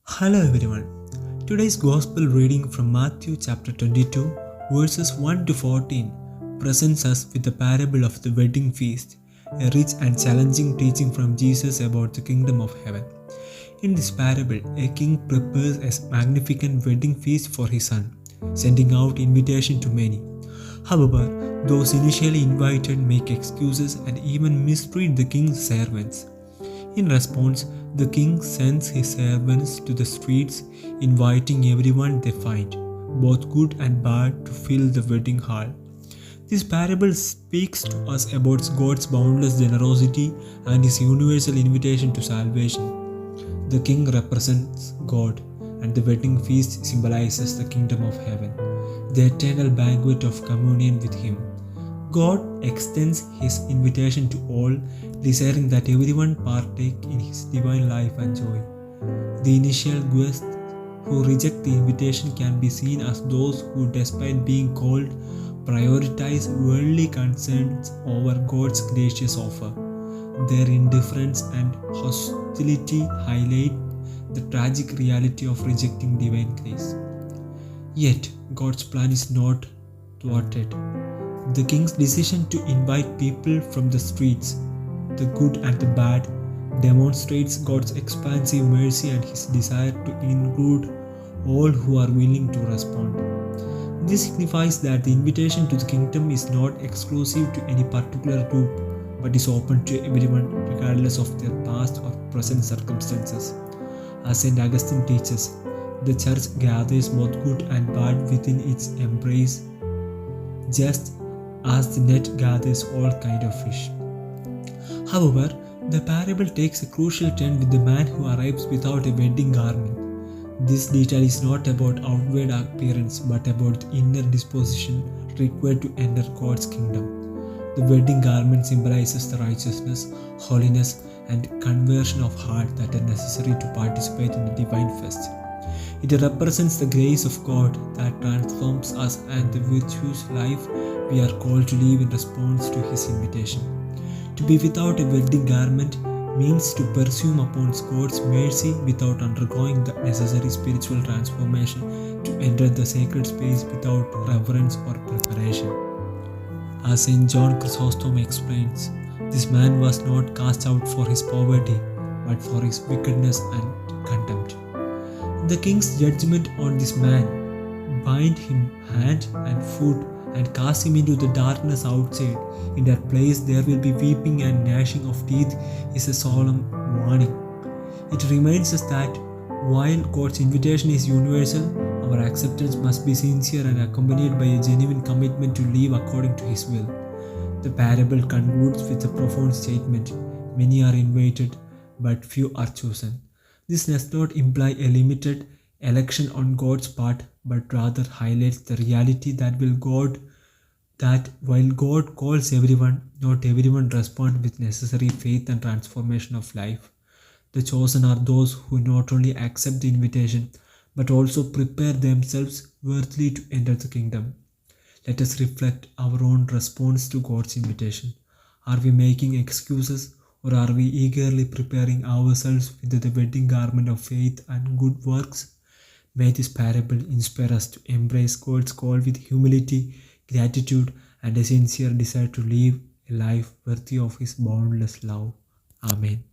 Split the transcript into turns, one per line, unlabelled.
Hello everyone. Today's Gospel reading from Matthew chapter 22, verses 1 to 14, presents us with the parable of the wedding feast, a rich and challenging teaching from Jesus about the kingdom of heaven. In this parable, a king prepares a magnificent wedding feast for his son, sending out invitation to many. However, those initially invited make excuses and even mistreat the king's servants. In response, the king sends his servants to the streets, inviting everyone they find, both good and bad, to fill the wedding hall. This parable speaks to us about God's boundless generosity and his universal invitation to salvation. The king represents God, and the wedding feast symbolizes the kingdom of heaven, the eternal banquet of communion with him. God extends his invitation to all, desiring that everyone partake in his divine life and joy. The initial guests who reject the invitation can be seen as those who, despite being called, prioritize worldly concerns over God's gracious offer. Their indifference and hostility highlight the tragic reality of rejecting divine grace. Yet, God's plan is not thwarted. The king's decision to invite people from the streets, the good and the bad, demonstrates God's expansive mercy and his desire to include all who are willing to respond. This signifies that the invitation to the kingdom is not exclusive to any particular group, but is open to everyone regardless of their past or present circumstances. As St. Augustine teaches, the church gathers both good and bad within its embrace, just as the net gathers all kinds of fish. However, the parable takes a crucial turn with the man who arrives without a wedding garment. This detail is not about outward appearance but about the inner disposition required to enter God's kingdom. The wedding garment symbolizes the righteousness, holiness, and conversion of heart that are necessary to participate in the divine feast. It represents the grace of God that transforms us and the virtuous life we are called to live in response to His invitation. To be without a wedding garment means to presume upon God's mercy without undergoing the necessary spiritual transformation to enter the sacred space without reverence or preparation. As St. John Chrysostom explains, this man was not cast out for his poverty, but for his wickedness and contempt. The king's judgment on this man: bind him hand and foot and cast him into the darkness outside. In that place there will be weeping and gnashing of teeth, is a solemn warning. It reminds us that while God's invitation is universal, our acceptance must be sincere and accompanied by a genuine commitment to live according to His will. The parable concludes with a profound statement: many are invited, but few are chosen. This does not imply a limited election on God's part, but rather highlights the reality that while God calls everyone, not everyone responds with necessary faith and transformation of life. The chosen are those who not only accept the invitation, but also prepare themselves worthily to enter the kingdom. Let us reflect our own response to God's invitation. Are we making excuses, or are we eagerly preparing ourselves with the wedding garment of faith and good works? May this parable inspire us to embrace God's call with humility, gratitude, and a sincere desire to live a life worthy of His boundless love. Amen.